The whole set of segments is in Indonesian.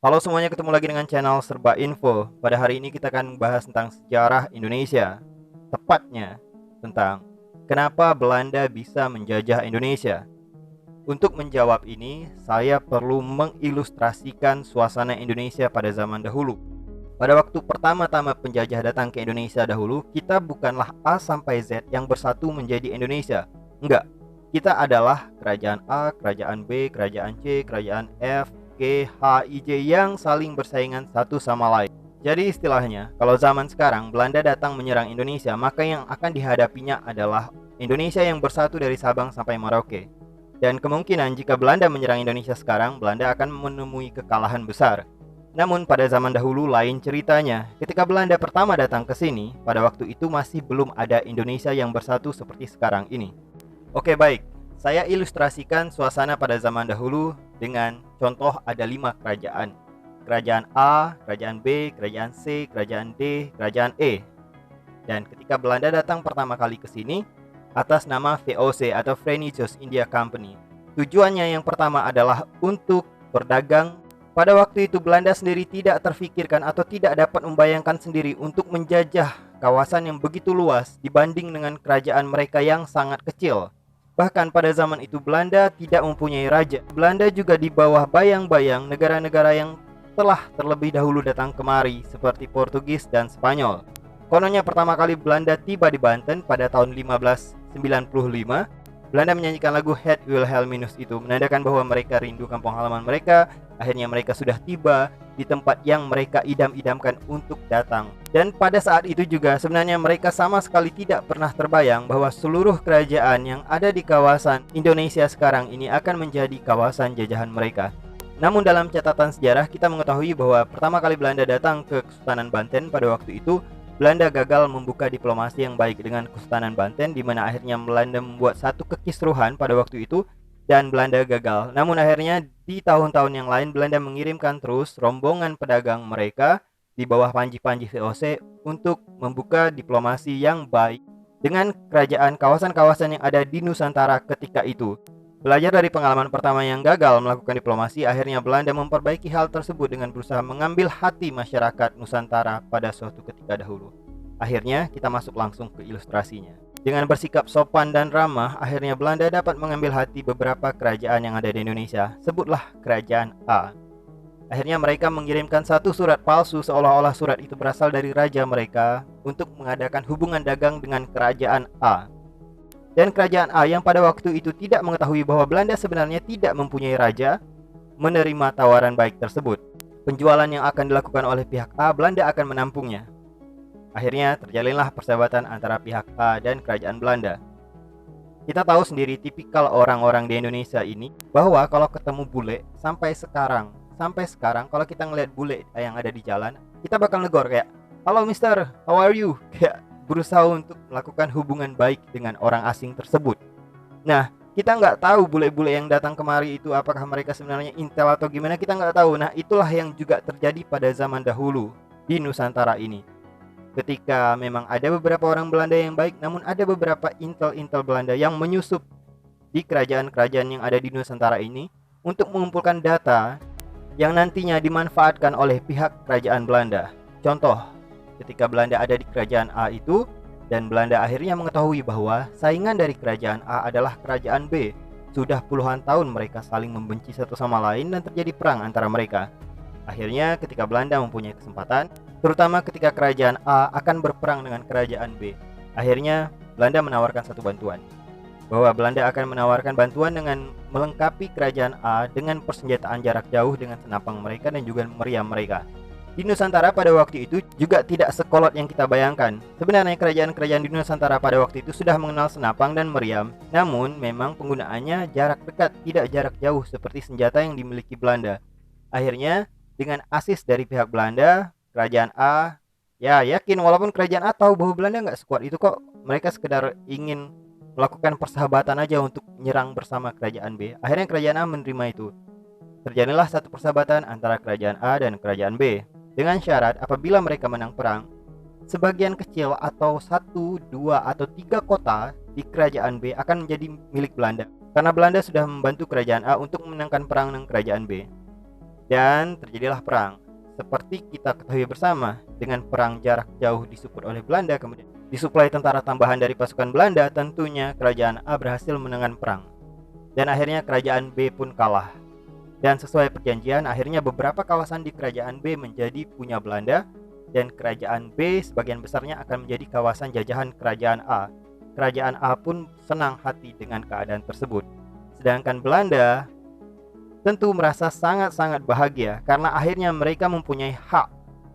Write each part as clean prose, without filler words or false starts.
Halo semuanya, ketemu lagi dengan channel Serba Info. Pada hari ini kita akan membahas tentang sejarah Indonesia. Tepatnya tentang kenapa Belanda bisa menjajah Indonesia. Untuk menjawab ini, saya perlu mengilustrasikan suasana Indonesia pada zaman dahulu. Pada waktu pertama-tama penjajah datang ke Indonesia dahulu, kita bukanlah A sampai Z yang bersatu menjadi Indonesia. Enggak, kita adalah kerajaan A, kerajaan B, kerajaan C, kerajaan F, G, H, I, J yang saling bersaingan satu sama lain. Jadi istilahnya, kalau zaman sekarang Belanda datang menyerang Indonesia, maka yang akan dihadapinya adalah Indonesia yang bersatu dari Sabang sampai Merauke. Dan kemungkinan jika Belanda menyerang Indonesia sekarang, Belanda akan menemui kekalahan besar. Namun pada zaman dahulu lain ceritanya. Ketika Belanda pertama datang ke sini, pada waktu itu masih belum ada Indonesia yang bersatu seperti sekarang ini. Oke, baik. Saya ilustrasikan suasana pada zaman dahulu dengan contoh ada 5 kerajaan. Kerajaan A, kerajaan B, kerajaan C, kerajaan D, kerajaan E. Dan ketika Belanda datang pertama kali ke sini atas nama VOC atau Venezuela India Company. Tujuannya yang pertama adalah untuk berdagang. Pada waktu itu Belanda sendiri tidak terfikirkan atau tidak dapat membayangkan sendiri untuk menjajah kawasan yang begitu luas dibanding dengan kerajaan mereka yang sangat kecil. Bahkan pada zaman itu Belanda tidak mempunyai raja. Belanda juga di bawah bayang-bayang negara-negara yang telah terlebih dahulu datang kemari seperti Portugis dan Spanyol. Kononnya pertama kali Belanda tiba di Banten pada tahun 1595. Belanda menyanyikan lagu Het Wilhelminus itu menandakan bahwa mereka rindu kampung halaman mereka. Akhirnya mereka sudah tiba di tempat yang mereka idam-idamkan untuk datang. Dan pada saat itu juga sebenarnya mereka sama sekali tidak pernah terbayang bahwa seluruh kerajaan yang ada di kawasan Indonesia sekarang ini akan menjadi kawasan jajahan mereka. Namun dalam catatan sejarah kita mengetahui bahwa pertama kali Belanda datang ke Kesultanan Banten pada waktu itu, Belanda gagal membuka diplomasi yang baik dengan Kesultanan Banten, di mana akhirnya Belanda membuat satu kekisruhan pada waktu itu dan Belanda gagal. Namun akhirnya di tahun-tahun yang lain Belanda mengirimkan terus rombongan pedagang mereka di bawah panji-panji VOC untuk membuka diplomasi yang baik dengan kerajaan kawasan-kawasan yang ada di Nusantara ketika itu. Belajar dari pengalaman pertama yang gagal melakukan diplomasi, akhirnya Belanda memperbaiki hal tersebut dengan berusaha mengambil hati masyarakat Nusantara pada suatu ketika dahulu. Akhirnya kita masuk langsung ke ilustrasinya. Dengan bersikap sopan dan ramah, akhirnya Belanda dapat mengambil hati beberapa kerajaan yang ada di Indonesia. Sebutlah kerajaan A. Akhirnya mereka mengirimkan satu surat palsu seolah-olah surat itu berasal dari raja mereka untuk mengadakan hubungan dagang dengan kerajaan A. Dan kerajaan A yang pada waktu itu tidak mengetahui bahwa Belanda sebenarnya tidak mempunyai raja, menerima tawaran baik tersebut. Penjualan yang akan dilakukan oleh pihak A, Belanda akan menampungnya. Akhirnya terjalinlah persahabatan antara pihak A dan kerajaan Belanda. Kita tahu sendiri tipikal orang-orang di Indonesia ini bahwa kalau ketemu bule sampai sekarang kalau kita ngeliat bule yang ada di jalan, kita bakal negor kayak, "Halo mister, how are you?" Kayak berusaha untuk melakukan hubungan baik dengan orang asing tersebut. Nah, kita nggak tahu bule-bule yang datang kemari itu apakah mereka sebenarnya intel atau gimana, kita nggak tahu. Nah, itulah yang juga terjadi pada zaman dahulu di Nusantara ini. Ketika memang ada beberapa orang Belanda yang baik, namun ada beberapa intel-intel Belanda yang menyusup di kerajaan-kerajaan yang ada di Nusantara ini untuk mengumpulkan data yang nantinya dimanfaatkan oleh pihak kerajaan Belanda. Contoh, ketika Belanda ada di kerajaan A itu, dan Belanda akhirnya mengetahui bahwa saingan dari kerajaan A adalah kerajaan B. Sudah puluhan tahun mereka saling membenci satu sama lain dan terjadi perang antara mereka. Akhirnya ketika Belanda mempunyai kesempatan, terutama ketika kerajaan A akan berperang dengan kerajaan B, akhirnya Belanda menawarkan satu bantuan, bahwa Belanda akan menawarkan bantuan dengan melengkapi kerajaan A dengan persenjataan jarak jauh dengan senapang mereka dan juga meriam mereka. Di Nusantara pada waktu itu juga tidak sekolot yang kita bayangkan. Sebenarnya kerajaan-kerajaan di Nusantara pada waktu itu sudah mengenal senapang dan meriam, namun memang penggunaannya jarak dekat, tidak jarak jauh seperti senjata yang dimiliki Belanda. Akhirnya dengan asis dari pihak Belanda, kerajaan A ya yakin, walaupun kerajaan A tahu bahwa Belanda nggak sekuat itu kok. Mereka sekedar ingin melakukan persahabatan aja untuk menyerang bersama kerajaan B. Akhirnya kerajaan A menerima itu. Terjadilah satu persahabatan antara kerajaan A dan kerajaan B. Dengan syarat apabila mereka menang perang, sebagian kecil atau 1, 2, atau 3 kota di kerajaan B akan menjadi milik Belanda, karena Belanda sudah membantu kerajaan A untuk memenangkan perang dengan kerajaan B. dan terjadilah perang. Seperti kita ketahui bersama, dengan perang jarak jauh disupport oleh Belanda, kemudian disuplai tentara tambahan dari pasukan Belanda, tentunya kerajaan A berhasil menangkan perang. Dan akhirnya kerajaan B pun kalah. Dan sesuai perjanjian, akhirnya beberapa kawasan di kerajaan B menjadi punya Belanda, dan kerajaan B sebagian besarnya akan menjadi kawasan jajahan kerajaan A. Kerajaan A pun senang hati dengan keadaan tersebut. Sedangkan Belanda tentu merasa sangat-sangat bahagia karena akhirnya mereka mempunyai hak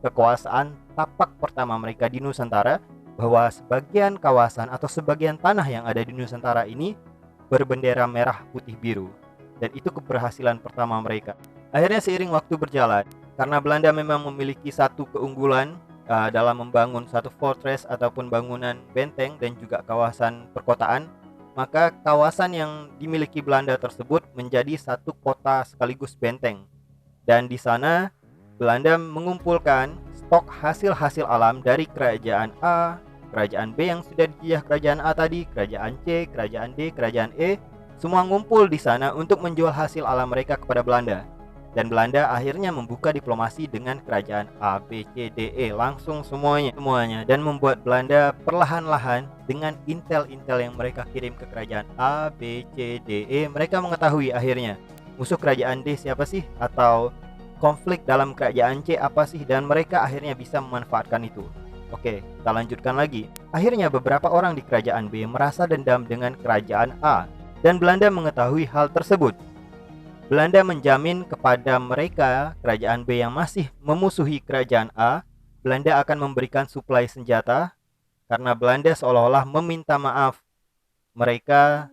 kekuasaan tapak pertama mereka di Nusantara, bahwa sebagian kawasan atau sebagian tanah yang ada di Nusantara ini berbendera merah putih biru, dan itu keberhasilan pertama mereka. Akhirnya seiring waktu berjalan, karena Belanda memang memiliki satu keunggulan dalam membangun satu fortress ataupun bangunan benteng dan juga kawasan perkotaan, maka kawasan yang dimiliki Belanda tersebut menjadi satu kota sekaligus benteng. Dan di sana Belanda mengumpulkan stok hasil-hasil alam dari kerajaan A, kerajaan B yang sudah dijajah kerajaan A tadi, kerajaan C, kerajaan D, kerajaan E, semua ngumpul di sana untuk menjual hasil alam mereka kepada Belanda. Dan Belanda akhirnya membuka diplomasi dengan kerajaan A, B, C, D, E, langsung semuanya, dan membuat Belanda perlahan-lahan dengan intel-intel yang mereka kirim ke kerajaan A, B, C, D, E, mereka mengetahui akhirnya musuh kerajaan D siapa sih, atau konflik dalam kerajaan C apa sih, dan mereka akhirnya bisa memanfaatkan itu. Oke, kita lanjutkan lagi. Akhirnya beberapa orang di kerajaan B merasa dendam dengan kerajaan A, dan Belanda mengetahui hal tersebut. Belanda menjamin kepada mereka, kerajaan B yang masih memusuhi kerajaan A, Belanda akan memberikan suplai senjata, karena Belanda seolah-olah meminta maaf. Mereka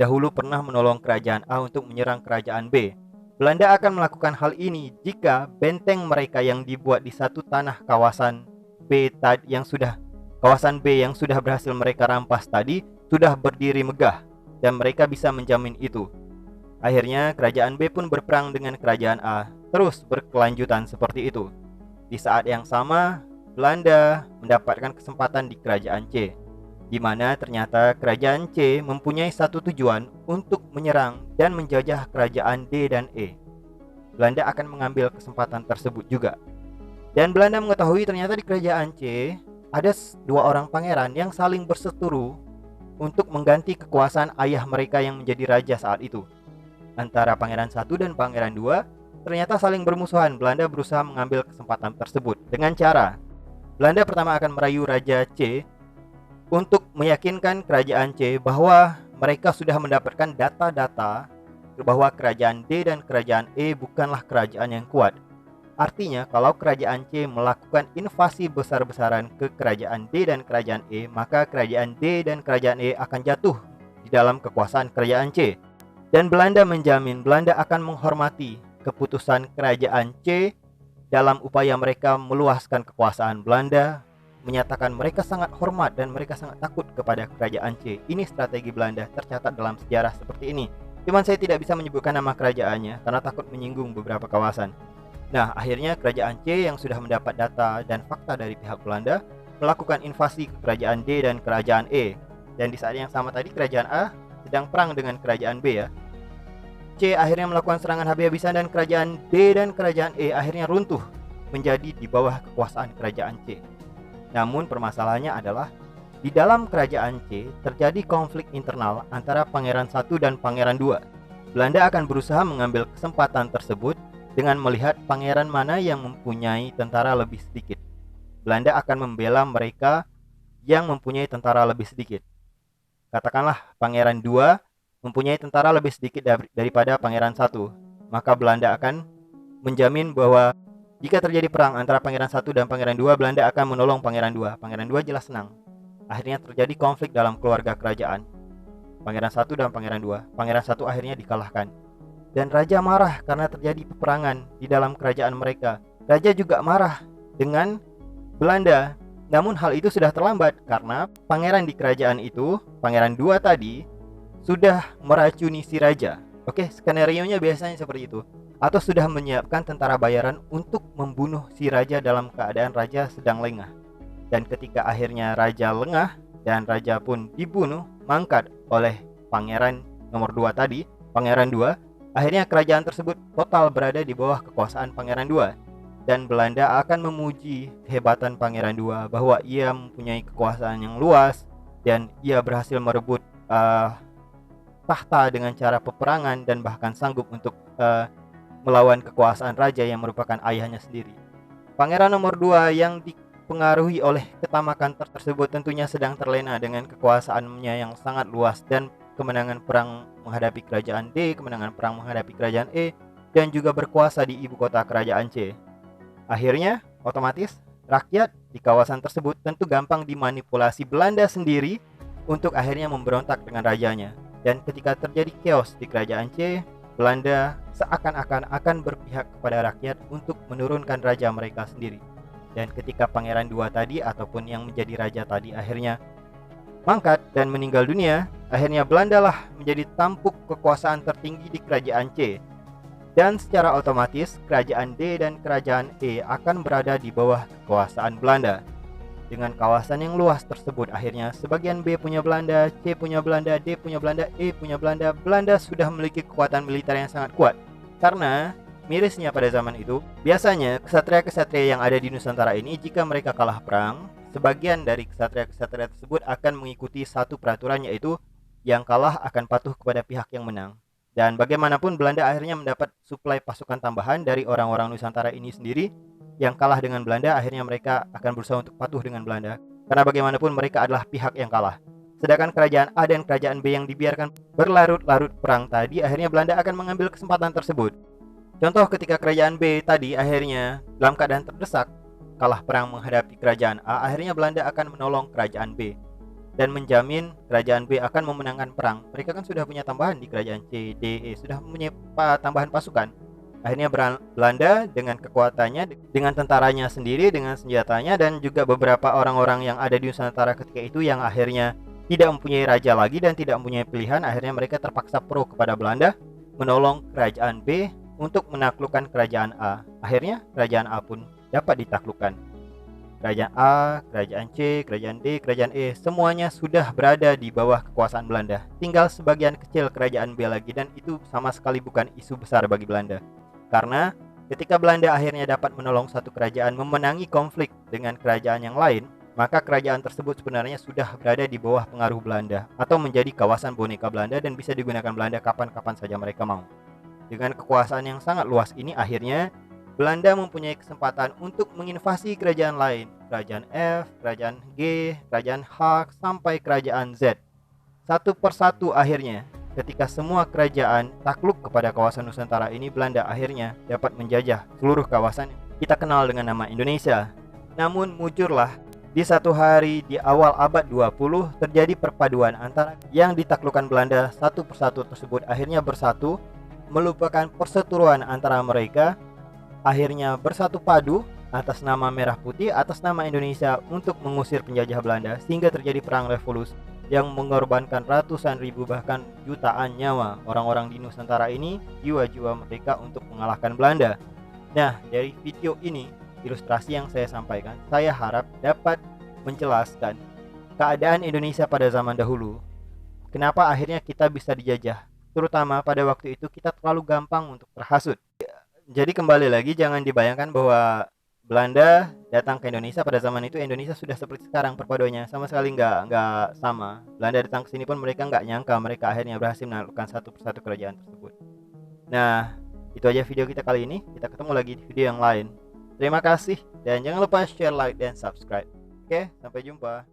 dahulu pernah menolong kerajaan A untuk menyerang kerajaan B. Belanda akan melakukan hal ini jika benteng mereka yang dibuat di satu tanah kawasan B yang sudah berhasil mereka rampas tadi sudah berdiri megah, dan mereka bisa menjamin itu. Akhirnya kerajaan B pun berperang dengan kerajaan A, terus berkelanjutan seperti itu. Di saat yang sama, Belanda mendapatkan kesempatan di kerajaan C, di mana ternyata kerajaan C mempunyai satu tujuan untuk menyerang dan menjajah kerajaan D dan E. Belanda akan mengambil kesempatan tersebut juga. Dan Belanda mengetahui ternyata di kerajaan C ada dua orang pangeran yang saling berseteru untuk mengganti kekuasaan ayah mereka yang menjadi raja saat itu. Antara Pangeran 1 dan Pangeran 2 ternyata saling bermusuhan. Belanda berusaha mengambil kesempatan tersebut dengan cara Belanda pertama akan merayu Raja C untuk meyakinkan kerajaan C bahwa mereka sudah mendapatkan data-data bahwa kerajaan D dan kerajaan E bukanlah kerajaan yang kuat. Artinya kalau kerajaan C melakukan invasi besar-besaran ke kerajaan D dan kerajaan E, maka kerajaan D dan kerajaan E akan jatuh di dalam kekuasaan kerajaan C. Dan Belanda menjamin Belanda akan menghormati keputusan kerajaan C dalam upaya mereka meluaskan kekuasaan. Belanda menyatakan mereka sangat hormat dan mereka sangat takut kepada kerajaan C. Ini strategi Belanda, tercatat dalam sejarah seperti ini. Cuman saya tidak bisa menyebutkan nama kerajaannya karena takut menyinggung beberapa kawasan. Nah, akhirnya kerajaan C yang sudah mendapat data dan fakta dari pihak Belanda melakukan invasi ke kerajaan D dan kerajaan E. Dan di saat yang sama tadi kerajaan A sedang perang dengan kerajaan B ya. C akhirnya melakukan serangan habis-habisan dan kerajaan D dan kerajaan E akhirnya runtuh menjadi di bawah kekuasaan kerajaan C. Namun permasalahannya adalah di dalam kerajaan C terjadi konflik internal antara Pangeran 1 dan Pangeran 2. Belanda akan berusaha mengambil kesempatan tersebut dengan melihat pangeran mana yang mempunyai tentara lebih sedikit. Belanda akan membela mereka yang mempunyai tentara lebih sedikit. Katakanlah Pangeran 2 mempunyai tentara lebih sedikit daripada Pangeran 1, maka Belanda akan menjamin bahwa jika terjadi perang antara Pangeran 1 dan Pangeran 2, Belanda akan menolong Pangeran 2. Pangeran 2 jelas senang. Akhirnya terjadi konflik dalam keluarga kerajaan Pangeran 1 dan Pangeran 2. Pangeran 1 akhirnya dikalahkan. Dan raja marah karena terjadi peperangan di dalam kerajaan mereka. Raja juga marah dengan Belanda. Namun hal itu sudah terlambat karena pangeran di kerajaan itu, Pangeran 2 tadi, sudah meracuni si raja. Oke, skenario-nya biasanya seperti itu. Atau sudah menyiapkan tentara bayaran untuk membunuh si raja dalam keadaan raja sedang lengah. Dan ketika akhirnya raja lengah dan raja pun dibunuh, mangkat oleh pangeran nomor 2 tadi, Pangeran 2, Akhirnya kerajaan tersebut total berada di bawah kekuasaan Pangeran II, dan Belanda akan memuji kehebatan Pangeran II bahwa ia mempunyai kekuasaan yang luas dan ia berhasil merebut tahta dengan cara peperangan dan bahkan sanggup untuk melawan kekuasaan raja yang merupakan ayahnya sendiri. Pangeran nomor 2 yang dipengaruhi oleh ketamakan tersebut tentunya sedang terlena dengan kekuasaannya yang sangat luas dan kemenangan perang menghadapi kerajaan D, kemenangan perang menghadapi kerajaan E, dan juga berkuasa di ibu kota kerajaan C. Akhirnya, otomatis rakyat di kawasan tersebut tentu gampang dimanipulasi Belanda sendiri untuk akhirnya memberontak dengan rajanya. Dan ketika terjadi chaos di kerajaan C, Belanda seakan-akan akan berpihak kepada rakyat untuk menurunkan raja mereka sendiri. Dan ketika Pangeran II tadi ataupun yang menjadi raja tadi akhirnya mangkat dan meninggal dunia, akhirnya Belanda lah menjadi tampuk kekuasaan tertinggi di kerajaan C. Dan secara otomatis kerajaan D dan kerajaan E akan berada di bawah kekuasaan Belanda. Dengan kawasan yang luas tersebut, akhirnya sebagian B punya Belanda, C punya Belanda, D punya Belanda, E punya Belanda. Belanda sudah memiliki kekuatan militer yang sangat kuat. Karena mirisnya pada zaman itu, biasanya kesatria-kesatria yang ada di Nusantara ini jika mereka kalah perang, sebagian dari kesatria-kesatria tersebut akan mengikuti satu peraturan, yaitu yang kalah akan patuh kepada pihak yang menang. Dan bagaimanapun Belanda akhirnya mendapat suplai pasukan tambahan dari orang-orang Nusantara ini sendiri. Yang kalah dengan Belanda, akhirnya mereka akan berusaha untuk patuh dengan Belanda, karena bagaimanapun mereka adalah pihak yang kalah. Sedangkan kerajaan A dan kerajaan B yang dibiarkan berlarut-larut perang tadi, akhirnya Belanda akan mengambil kesempatan tersebut. Contoh ketika kerajaan B tadi akhirnya dalam keadaan terdesak, kalah perang menghadapi kerajaan A, akhirnya Belanda akan menolong kerajaan B dan menjamin kerajaan B akan memenangkan perang. Mereka kan sudah punya tambahan di kerajaan C, D, E, sudah mempunyai tambahan pasukan. Akhirnya Belanda dengan kekuatannya, dengan tentaranya sendiri, dengan senjatanya, dan juga beberapa orang-orang yang ada di Nusantara ketika itu yang akhirnya tidak mempunyai raja lagi dan tidak mempunyai pilihan, akhirnya mereka terpaksa pro kepada Belanda, menolong kerajaan B untuk menaklukkan kerajaan A. Akhirnya kerajaan A pun dapat ditaklukkan. Kerajaan A, kerajaan C, kerajaan D, kerajaan E, semuanya sudah berada di bawah kekuasaan Belanda. Tinggal sebagian kecil kerajaan B lagi, dan itu sama sekali bukan isu besar bagi Belanda. Karena ketika Belanda akhirnya dapat menolong satu kerajaan memenangi konflik dengan kerajaan yang lain, maka kerajaan tersebut sebenarnya sudah berada di bawah pengaruh Belanda atau menjadi kawasan boneka Belanda dan bisa digunakan Belanda kapan-kapan saja mereka mau. Dengan kekuasaan yang sangat luas ini, akhirnya Belanda mempunyai kesempatan untuk menginvasi kerajaan lain, kerajaan F, kerajaan G, kerajaan H, sampai kerajaan Z. Satu persatu akhirnya, ketika semua kerajaan takluk kepada kawasan Nusantara ini, Belanda akhirnya dapat menjajah seluruh kawasan kita kenal dengan nama Indonesia. Namun mujurlah, di satu hari di awal abad 20 terjadi perpaduan antara yang ditaklukkan Belanda satu persatu tersebut akhirnya bersatu, melupakan perseteruan antara mereka, akhirnya bersatu padu atas nama Merah Putih, atas nama Indonesia untuk mengusir penjajah Belanda, sehingga terjadi perang revolusi yang mengorbankan ratusan ribu bahkan jutaan nyawa orang-orang di Nusantara ini, jiwa-jiwa mereka untuk mengalahkan Belanda. Nah, dari video ini, ilustrasi yang saya sampaikan, saya harap dapat menjelaskan keadaan Indonesia pada zaman dahulu. Kenapa akhirnya kita bisa dijajah, terutama pada waktu itu kita terlalu gampang untuk terhasut. Jadi kembali lagi, jangan dibayangkan bahwa Belanda datang ke Indonesia pada zaman itu Indonesia sudah seperti sekarang perpaduannya, sama sekali nggak sama. Belanda datang ke sini pun mereka nggak nyangka mereka akhirnya berhasil menaklukkan satu persatu kerajaan tersebut. Nah, itu aja video kita kali ini. Kita ketemu lagi di video yang lain. Terima kasih dan jangan lupa share, like, dan subscribe. Oke, sampai jumpa.